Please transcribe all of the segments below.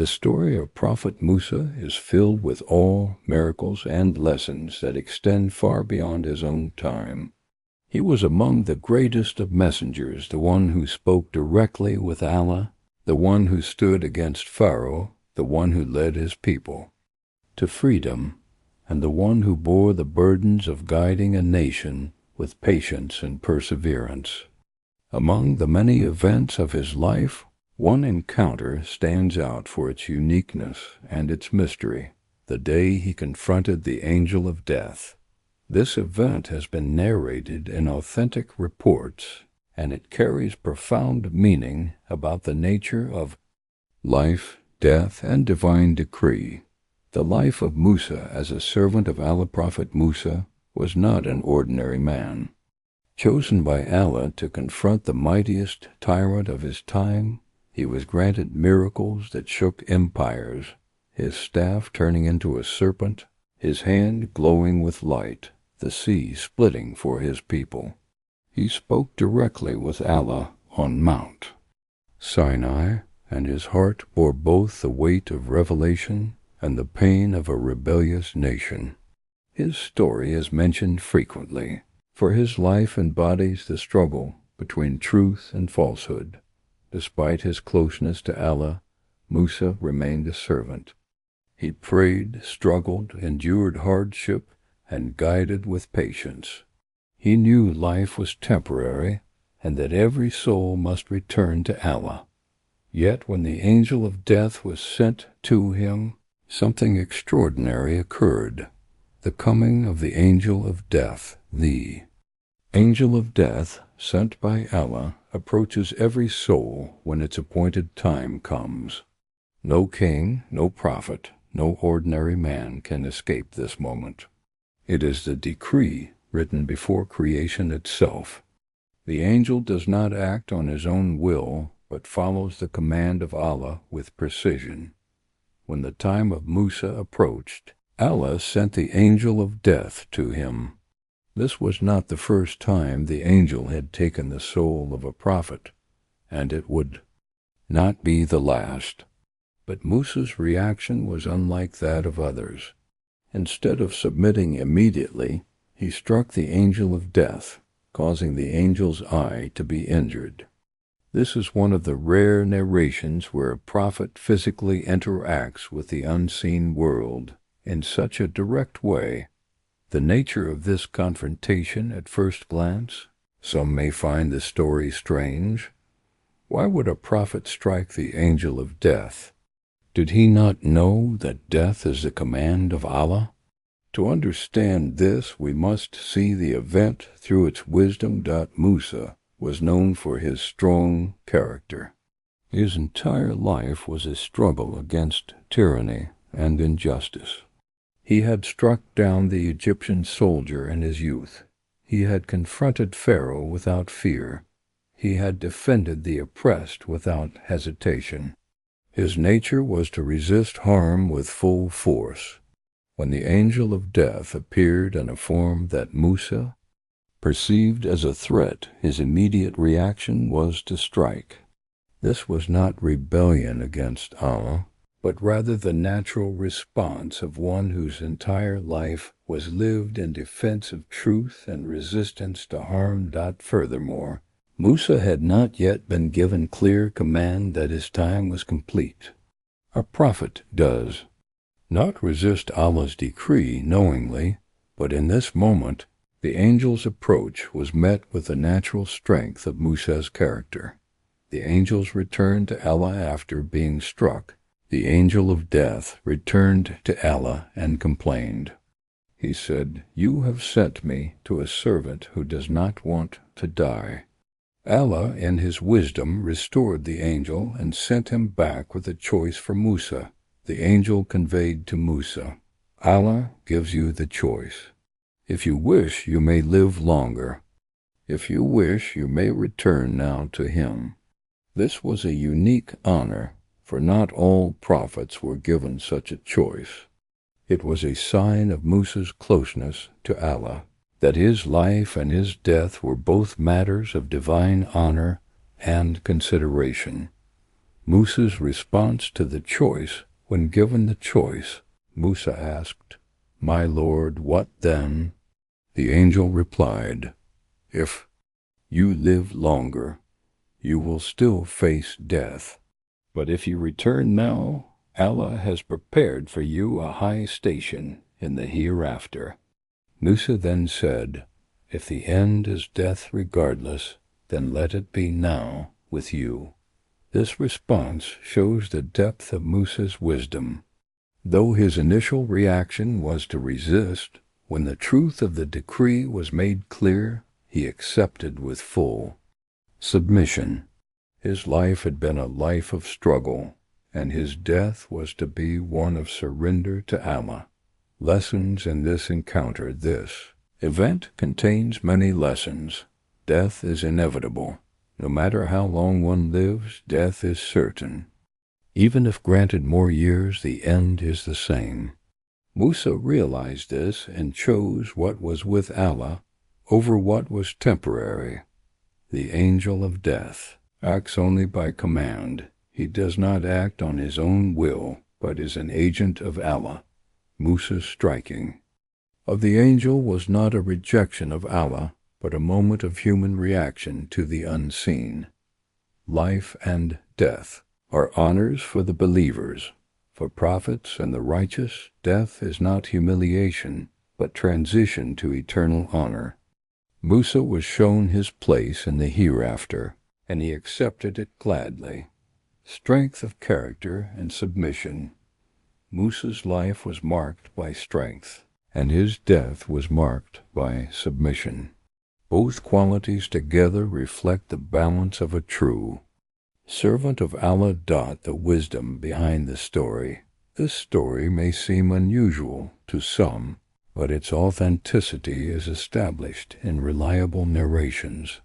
The story of Prophet Musa is filled with awe, miracles, and lessons that extend far beyond his own time. He was among the greatest of messengers, the one who spoke directly with Allah, the one who stood against Pharaoh, the one who led his people to freedom, and the one who bore the burdens of guiding a nation with patience and perseverance. Among the many events of his life, one encounter stands out for its uniqueness and its mystery: the day he confronted the angel of death. This event has been narrated in authentic reports, and it carries profound meaning about the nature of life, death, and divine decree. The life of Musa as a servant of Allah. Prophet Musa was not an ordinary man. Chosen by Allah to confront the mightiest tyrant of his time, he was granted miracles that shook empires, his staff turning into a serpent, his hand glowing with light, the sea splitting for his people. He spoke directly with Allah on Mount Sinai, and his heart bore both the weight of revelation and the pain of a rebellious nation. His story is mentioned frequently, for his life embodies the struggle between truth and falsehood. Despite his closeness to Allah, Musa remained a servant. He prayed, struggled, endured hardship, and guided with patience. He knew life was temporary, and that every soul must return to Allah. Yet when the angel of death was sent to him, something extraordinary occurred: the coming of the angel of death. The angel of death, sent by Allah, approaches every soul when its appointed time comes. No king, no prophet, no ordinary man can escape this moment. It is the decree written before creation itself. The angel does not act on his own will, but follows the command of Allah with precision. When the time of Musa approached, Allah sent the angel of death to him. This was not the first time the angel had taken the soul of a prophet, and it would not be the last. But Musa's reaction was unlike that of others. Instead of submitting immediately, he struck the angel of death, causing the angel's eye to be injured. This is one of the rare narrations where a prophet physically interacts with the unseen world in such a direct way. The nature of this confrontation at first glance, some may find the story strange. Why would a prophet strike the angel of death? Did he not know that death is the command of Allah? To understand this, we must see the event through its wisdom. Musa was known for his strong character. His entire life was a struggle against tyranny and injustice. He had struck down the Egyptian soldier in his youth. He had confronted Pharaoh without fear. He had defended the oppressed without hesitation. His nature was to resist harm with full force. When the angel of death appeared in a form that Musa perceived as a threat, his immediate reaction was to strike. This was not rebellion against Allah, but rather the natural response of one whose entire life was lived in defense of truth and resistance to harm. Furthermore, Musa had not yet been given clear command that his time was complete. A prophet does not resist Allah's decree knowingly, but in this moment, the angel's approach was met with the natural strength of Musa's character. The angels returned to Allah after being struck. The angel of death returned to Allah and complained. He said, "You have sent me to a servant who does not want to die." Allah, in his wisdom, restored the angel and sent him back with a choice for Musa. The angel conveyed to Musa, "Allah gives you the choice. If you wish, you may live longer. If you wish, you may return now to him." This was a unique honor, for not all prophets were given such a choice. It was a sign of Musa's closeness to Allah, that his life and his death were both matters of divine honor and consideration. Musa's response to the choice. When given the choice, Musa asked, "My Lord, what then?" The angel replied, "If you live longer, you will still face death. But if you return now, Allah has prepared for you a high station in the hereafter." Musa then said, "If the end is death regardless, then let it be now with you." This response shows the depth of Musa's wisdom. Though his initial reaction was to resist, when the truth of the decree was made clear, he accepted with full submission. His life had been a life of struggle, and his death was to be one of surrender to Allah. Lessons in this encounter. This event contains many lessons. Death is inevitable. No matter how long one lives, death is certain. Even if granted more years, the end is the same. Musa realized this and chose what was with Allah over what was temporary. The angel of death acts only by command. He does not act on his own will, but is an agent of Allah. Musa's striking of the angel was not a rejection of Allah, but a moment of human reaction to the unseen. Life and death are honors for the believers. For prophets and the righteous, death is not humiliation, but transition to eternal honor. Musa was shown his place in the hereafter, and he accepted it gladly. Strength of character and submission. Musa's life was marked by strength, and his death was marked by submission. Both qualities together reflect the balance of a true servant of Allah. The wisdom behind the story. This story may seem unusual to some, but its authenticity is established in reliable narrations.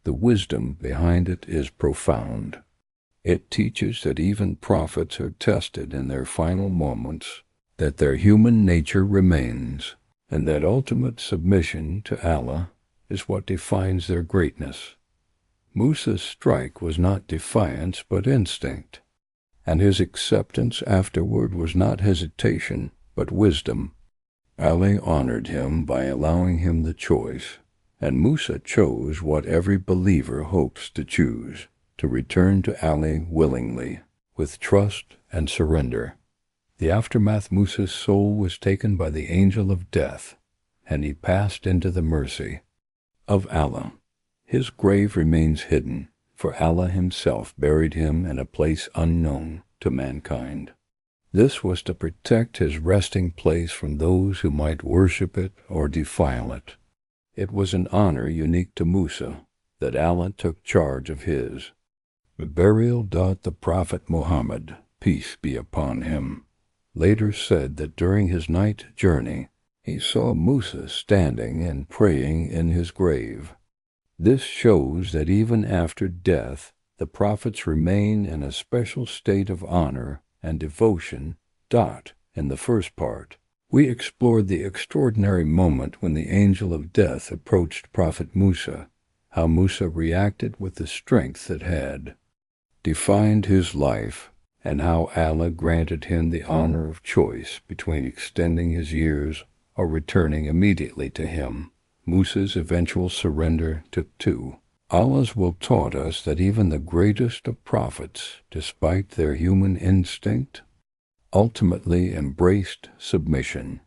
The wisdom behind it is profound. It teaches that even prophets are tested in their final moments, that their human nature remains, and that ultimate submission to Allah is what defines their greatness. Musa's strike was not defiance but instinct, and his acceptance afterward was not hesitation but wisdom. Allah honored him by allowing him the choice, and Musa chose what every believer hopes to choose, to return to Allah willingly, with trust and surrender. The aftermath. Musa's soul was taken by the angel of death, and he passed into the mercy of Allah. His grave remains hidden, for Allah himself buried him in a place unknown to mankind. This was to protect his resting place from those who might worship it or defile it. It was an honor unique to Musa that Allah took charge of his. The burial. The Prophet Muhammad, peace be upon him, later said that during his night journey he saw Musa standing and praying in his grave. This shows that even after death, the prophets remain in a special state of honor and devotion. In the first part, we explored the extraordinary moment when the angel of death approached Prophet Musa, how Musa reacted with the strength that had defined his life, and how Allah granted him the honor of choice between extending his years or returning immediately to him. Musa's eventual surrender to Allah's will taught us that even the greatest of prophets, despite their human instinct, ultimately embraced submission.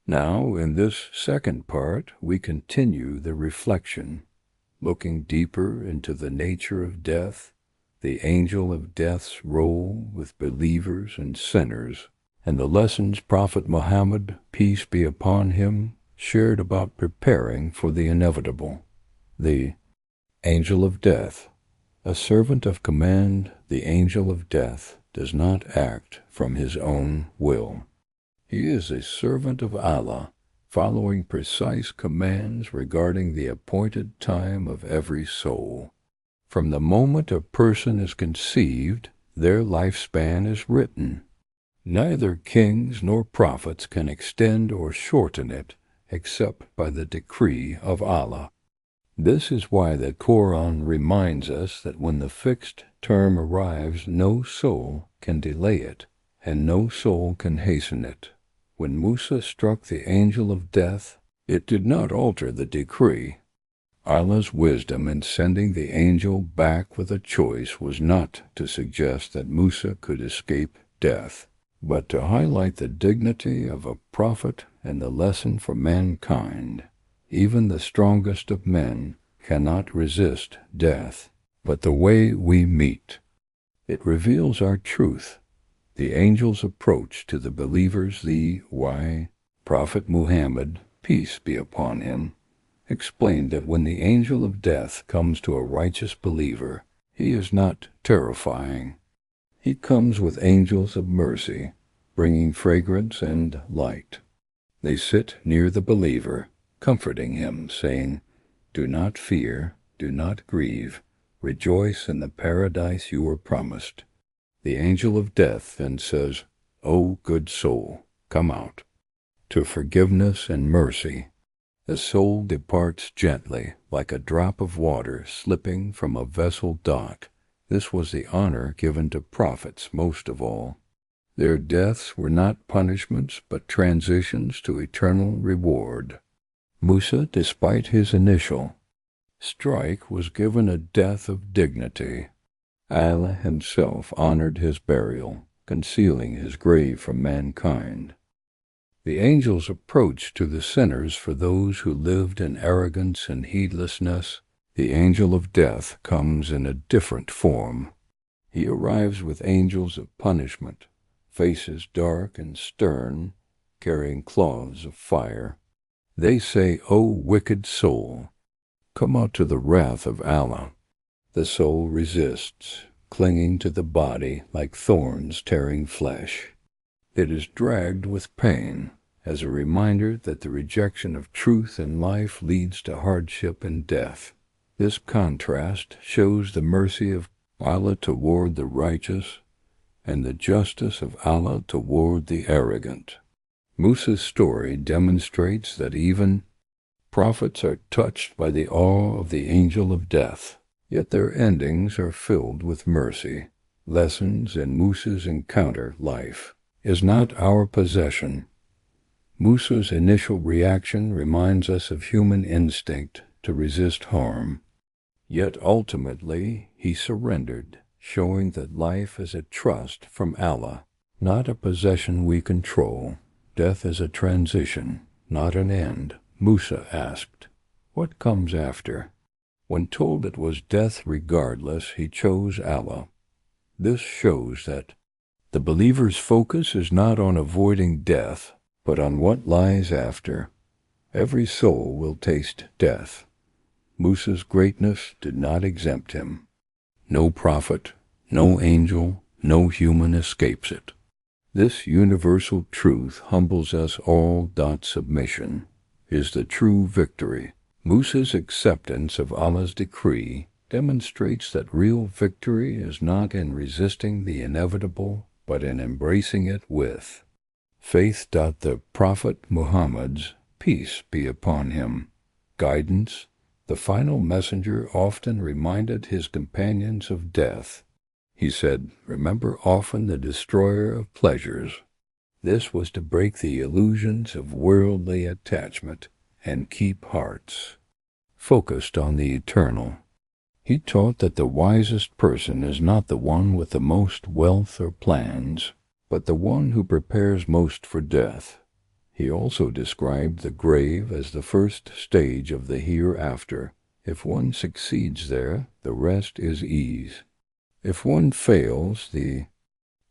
Now, in this second part, we continue the reflection, looking deeper into the nature of death, the angel of death's role with believers and sinners, and the lessons Prophet Muhammad, peace be upon him, shared about preparing for the inevitable. The angel of death. A servant of command, the angel of death does not act from his own will. He is a servant of Allah, following precise commands regarding the appointed time of every soul. From the moment a person is conceived, their lifespan is written. Neither kings nor prophets can extend or shorten it, except by the decree of Allah. This is why the Quran reminds us that when the fixed term arrives, no soul can delay it, and no soul can hasten it. When Musa struck the angel of death, it did not alter the decree. Allah's wisdom in sending the angel back with a choice was not to suggest that Musa could escape death, but to highlight the dignity of a prophet and the lesson for mankind. Even the strongest of men cannot resist death, but the way we meet. It reveals our truth. The angel's approach to the believers, Prophet Muhammad, peace be upon him, explained that when the angel of death comes to a righteous believer, he is not terrifying. He comes with angels of mercy, bringing fragrance and light. They sit near the believer, comforting him, saying, "Do not fear, do not grieve, rejoice in the paradise you were promised." The angel of death then says, "O good soul, come out." To forgiveness and mercy, the soul departs gently, like a drop of water slipping from a vessel dock. This was the honor given to prophets most of all. Their deaths were not punishments, but transitions to eternal reward. Musa, despite his initial strike, was given a death of dignity. Allah himself honored his burial, concealing his grave from mankind. The angel's approach to the sinners for those who lived in arrogance and heedlessness, the angel of death comes in a different form. He arrives with angels of punishment, faces dark and stern, carrying claws of fire. They say, "O wicked soul, come out to the wrath of Allah." The soul resists, clinging to the body like thorns tearing flesh. It is dragged with pain, as a reminder that the rejection of truth in life leads to hardship and death. This contrast shows the mercy of Allah toward the righteous and the justice of Allah toward the arrogant. Musa's story demonstrates that even prophets are touched by the awe of the angel of death, yet their endings are filled with mercy. Lessons in Musa's encounter. Life is not our possession. Musa's initial reaction reminds us of human instinct to resist harm. Yet ultimately he surrendered, showing that life is a trust from Allah, not a possession we control. Death is a transition, not an end. Musa asked, "What comes after?" When told it was death regardless, he chose Allah. This shows that the believer's focus is not on avoiding death, but on what lies after. Every soul will taste death. Musa's greatness did not exempt him. No prophet, no angel, no human escapes it. This universal truth humbles us all. Submission is the true victory. Musa's acceptance of Allah's decree demonstrates that real victory is not in resisting the inevitable, but in embracing it with faith. The Prophet Muhammad's, peace be upon him, guidance, the final messenger, often reminded his companions of death. He said, "Remember often the destroyer of pleasures." This was to break the illusions of worldly attachment and keep hearts focused on the eternal. He taught that the wisest person is not the one with the most wealth or plans, but the one who prepares most for death. He also described the grave as the first stage of the hereafter. If one succeeds there, the rest is ease. If one fails, the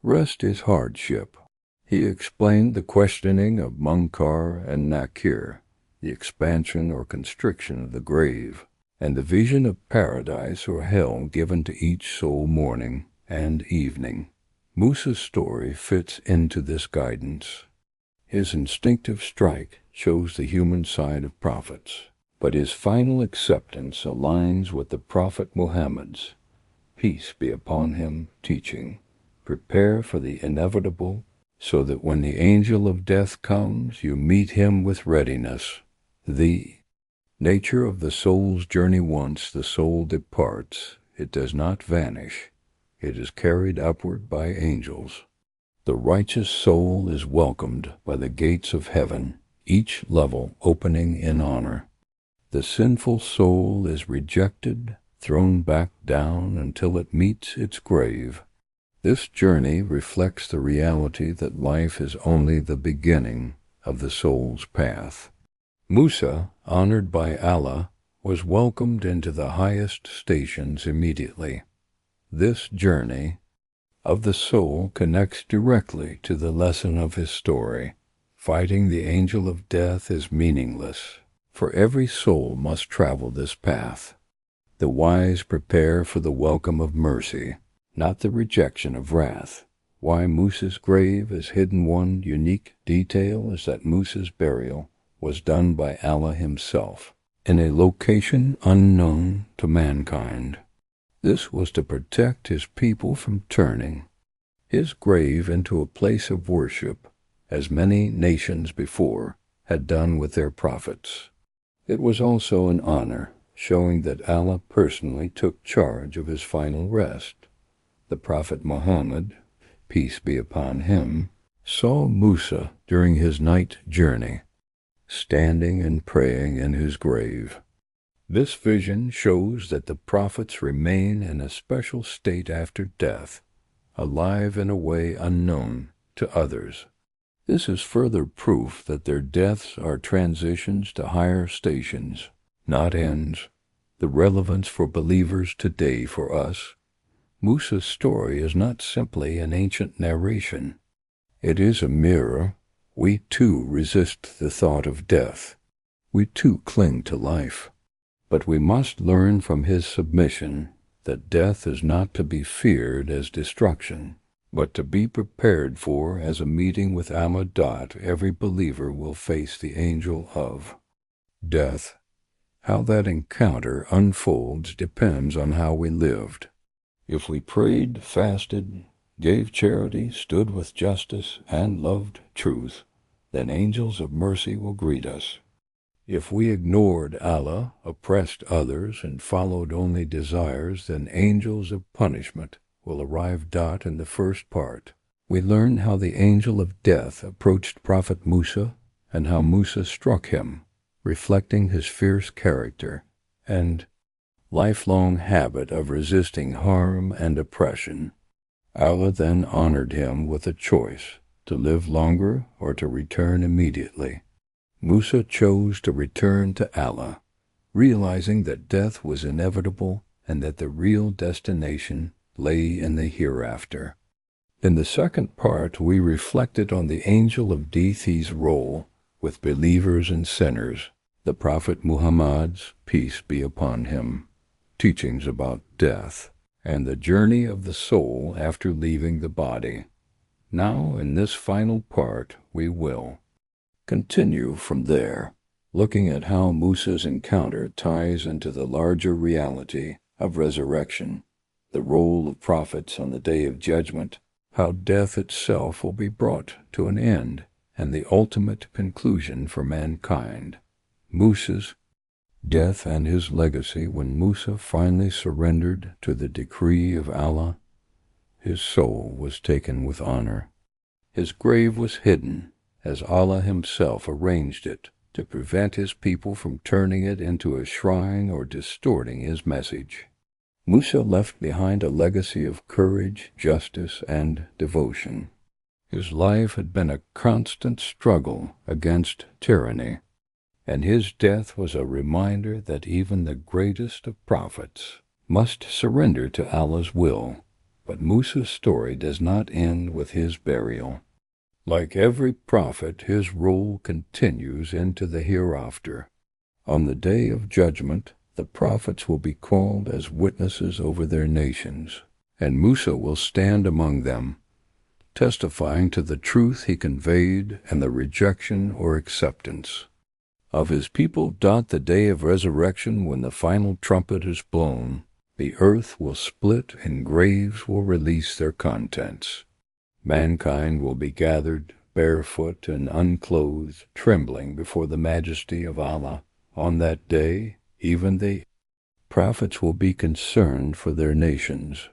rest is hardship. He explained the questioning of Munkar and Nakir, the expansion or constriction of the grave, and the vision of paradise or hell given to each soul morning and evening. Musa's story fits into this guidance. His instinctive strike shows the human side of prophets, but his final acceptance aligns with the Prophet Muhammad's, peace be upon him, teaching. Prepare for the inevitable, so that when the angel of death comes, you meet him with readiness. The Nature of the soul's journey: once the soul departs, it does not vanish. It is carried upward by angels. The righteous soul is welcomed by the gates of heaven, each level opening in honor. The sinful soul is rejected, thrown back down until it meets its grave. This journey reflects the reality that life is only the beginning of the soul's path. Musa, honored by Allah, was welcomed into the highest stations immediately. This journey of the soul connects directly to the lesson of his story. Fighting the angel of death is meaningless, for every soul must travel this path. The wise prepare for the welcome of mercy, not the rejection of wrath. Why Musa's grave is hidden: one unique detail is that Musa's burial was done by Allah himself, in a location unknown to mankind. This was to protect his people from turning his grave into a place of worship, as many nations before had done with their prophets. It was also an honor, showing that Allah personally took charge of his final rest. The Prophet Muhammad, peace be upon him, saw Musa during his night journey, standing and praying in his grave. This vision shows that the prophets remain in a special state after death, alive in a way unknown to others. This is further proof that their deaths are transitions to higher stations, not ends. The relevance for believers today: for us, Musa's story is not simply an ancient narration. It is a mirror. We too resist the thought of death. We too cling to life. But we must learn from his submission that death is not to be feared as destruction, but to be prepared for as a meeting with Ahl-e-Bait. Every believer will face the angel of death. How that encounter unfolds depends on how we lived. If we prayed, fasted, gave charity, stood with justice, and loved truth, then angels of mercy will greet us. If we ignored Allah, oppressed others, and followed only desires, then angels of punishment will arrive. In the first part, we learn how the angel of death approached Prophet Musa and how Musa struck him, reflecting his fierce character and lifelong habit of resisting harm and oppression. Allah then honored him with a choice: to live longer or to return immediately. Musa chose to return to Allah, realizing that death was inevitable and that the real destination lay in the hereafter. In the second part, we reflected on the angel of death's role with believers and sinners, the Prophet Muhammad's, peace be upon him, teachings about death, and the journey of the soul after leaving the body. Now, in this final part, we will continue from there, looking at how Musa's encounter ties into the larger reality of resurrection, the role of prophets on the Day of Judgment, how death itself will be brought to an end, and the ultimate conclusion for mankind. Musa's death and his legacy. When Musa finally surrendered to the decree of Allah, his soul was taken with honor. His grave was hidden, as Allah himself arranged it, to prevent his people from turning it into a shrine or distorting his message. Musa left behind a legacy of courage, justice, and devotion. His life had been a constant struggle against tyranny, and his death was a reminder that even the greatest of prophets must surrender to Allah's will. But Musa's story does not end with his burial. Like every prophet, his role continues into the hereafter. On the Day of Judgment, the prophets will be called as witnesses over their nations, and Musa will stand among them, testifying to the truth he conveyed and the rejection or acceptance of his people. The day of resurrection, when the final trumpet is blown, the earth will split and graves will release their contents. Mankind will be gathered, barefoot and unclothed, trembling before the majesty of Allah, On that day, even the prophets will be concerned for their nations.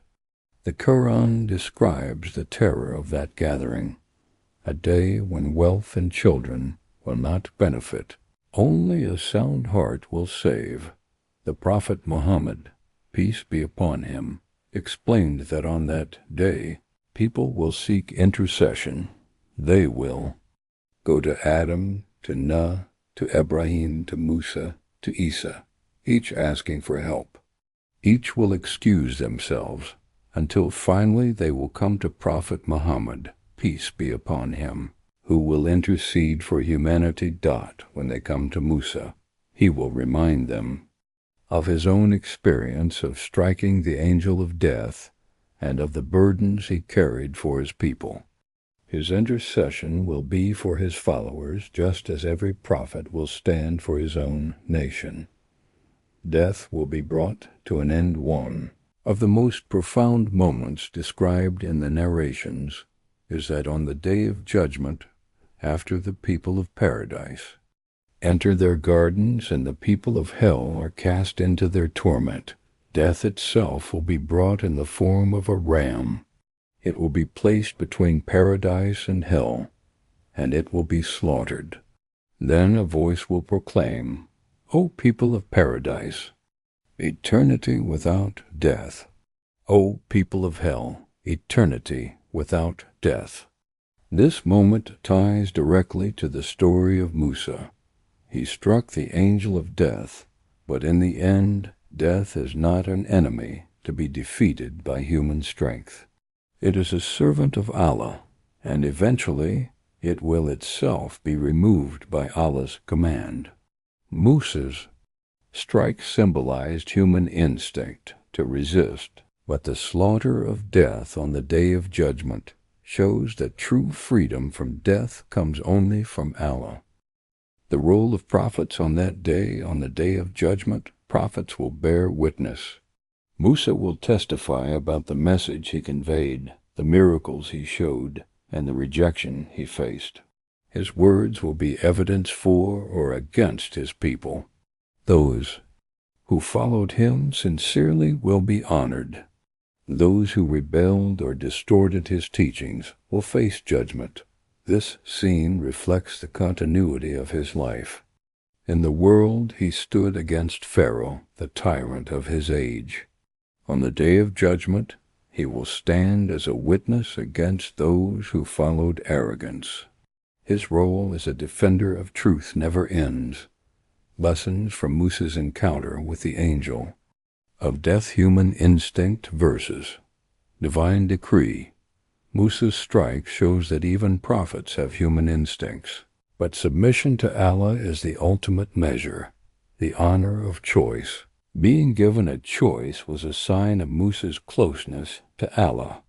The Quran describes the terror of that gathering, a day when wealth and children will not benefit. Only a sound heart will save. The Prophet Muhammad, peace be upon him, explained that on that day, people will seek intercession. They will go to Adam, to Nuh, to Ibrahim, to Musa, to Isa, each asking for help. Each will excuse themselves, until finally they will come to Prophet Muhammad, peace be upon him, who will intercede for humanity. When they come to Musa, he will remind them of his own experience of striking the angel of death and of the burdens he carried for his people. His intercession will be for his followers, just as every prophet will stand for his own nation. Death will be brought to an end. One of the most profound moments described in the narrations is that on the day of judgment, after the people of paradise enter their gardens and the people of hell are cast into their torment, death itself will be brought in the form of a ram. It will be placed between paradise and hell, and it will be slaughtered. Then a voice will proclaim, "O people of paradise, eternity without death. O people of hell, eternity without death." This moment ties directly to the story of Musa. He struck the angel of death, but in the end, death is not an enemy to be defeated by human strength. It is a servant of Allah, and eventually it will itself be removed by Allah's command. Musa's strike symbolized human instinct to resist, but the slaughter of death on the day of judgment shows that true freedom from death comes only from Allah. The role of prophets on that day, on the day of judgment, prophets will bear witness. Musa will testify about the message he conveyed, the miracles he showed, and the rejection he faced. His words will be evidence for or against his people. Those who followed him sincerely will be honored. Those who rebelled or distorted his teachings will face judgment. This scene reflects the continuity of his life. In the world he stood against Pharaoh, the tyrant of his age. On the day of judgment, he will stand as a witness against those who followed arrogance. His role as a defender of truth never ends. Lessons from Musa's encounter with the angel of death. Human instinct versus divine decree. Musa's strike shows that even prophets have human instincts, but submission to Allah is the ultimate measure, the honor of choice. Being given a choice was a sign of Musa's closeness to Allah,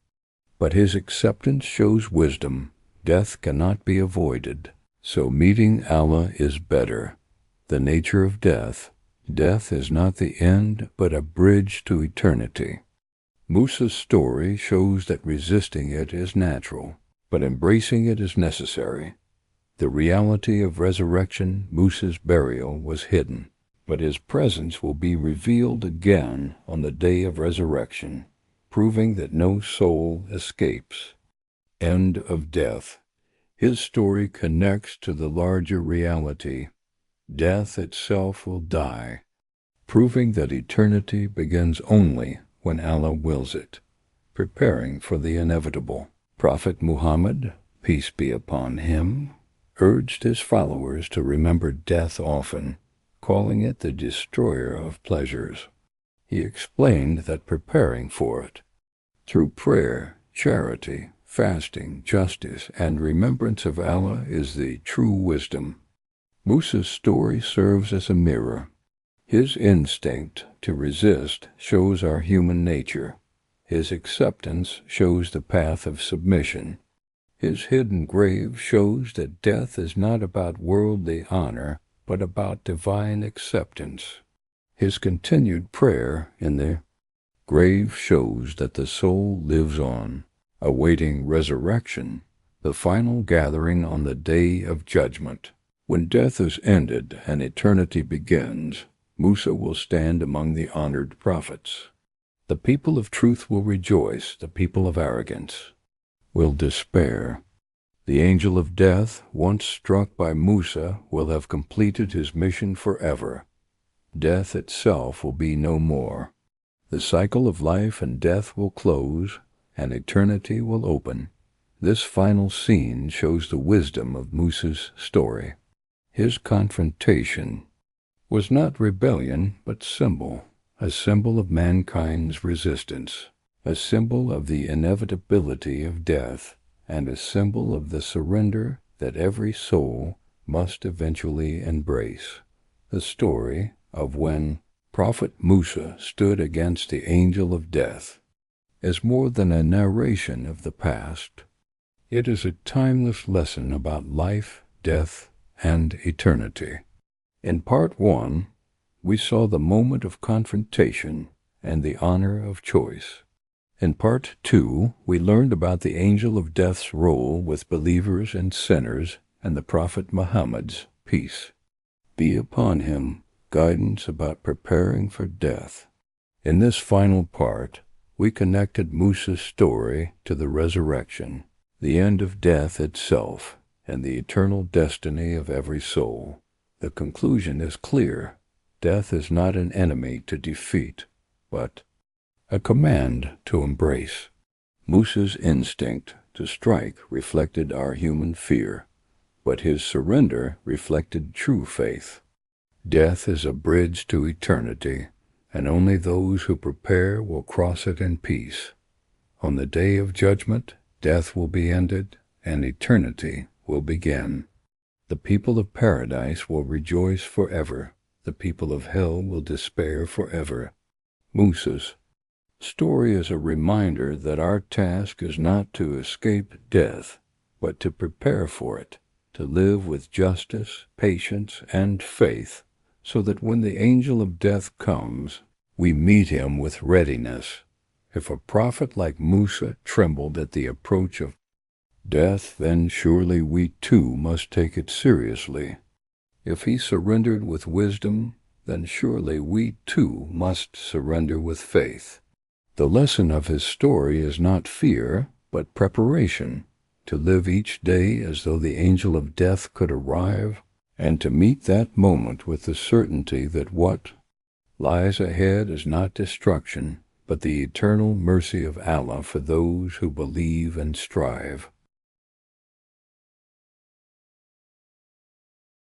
but his acceptance shows wisdom. Death cannot be avoided, so meeting Allah is better. The nature of death. Death is not the end, but a bridge to eternity. Musa's story shows that resisting it is natural, but embracing it is necessary. The reality of resurrection. Musa's burial was hidden, but his presence will be revealed again on the day of resurrection, proving that no soul escapes. End of death. His story connects to the larger reality. Death itself will die, proving that eternity begins only when Allah wills it, preparing for the inevitable. Prophet Muhammad, peace be upon him, urged his followers to remember death often, calling it the destroyer of pleasures. He explained that preparing for it, through prayer, charity, fasting, justice, and remembrance of Allah, is the true wisdom. Musa's story serves as a mirror. His instinct to resist shows our human nature. His acceptance shows the path of submission. His hidden grave shows that death is not about worldly honor, but about divine acceptance. His continued prayer in the grave shows that the soul lives on, awaiting resurrection, the final gathering on the day of judgment. When death is ended and eternity begins, Musa will stand among the honored prophets. The people of truth will rejoice, the people of arrogance will despair. The angel of death, once struck by Musa, will have completed his mission forever. Death itself will be no more. The cycle of life and death will close, and eternity will open. This final scene shows the wisdom of Musa's story. His confrontation was not rebellion, but symbol, a symbol of mankind's resistance, a symbol of the inevitability of death, and a symbol of the surrender that every soul must eventually embrace. The story of when Prophet Musa stood against the angel of death is more than a narration of the past. It is a timeless lesson about life, death, and eternity. In Part 1, we saw the moment of confrontation and the honor of choice. In Part 2, we learned about the angel of death's role with believers and sinners and the Prophet Muhammad's, peace be upon him, guidance about preparing for death. In this final part, we connected Musa's story to the resurrection, the end of death itself, and the eternal destiny of every soul. The conclusion is clear. Death is not an enemy to defeat, but a command to embrace. Musa's instinct to strike reflected our human fear, but his surrender reflected true faith. Death is a bridge to eternity, and only those who prepare will cross it in peace. On the day of judgment, death will be ended, and eternity will begin. The people of paradise will rejoice forever. The people of hell will despair forever. Musa's story is a reminder that our task is not to escape death, but to prepare for it, to live with justice, patience, and faith, so that when the angel of death comes, we meet him with readiness. If a prophet like Musa trembled at the approach of death, then surely we too must take it seriously. If he surrendered with wisdom, then surely we too must surrender with faith. The lesson of his story is not fear, but preparation, to live each day as though the angel of death could arrive, and to meet that moment with the certainty that what lies ahead is not destruction, but the eternal mercy of Allah for those who believe and strive.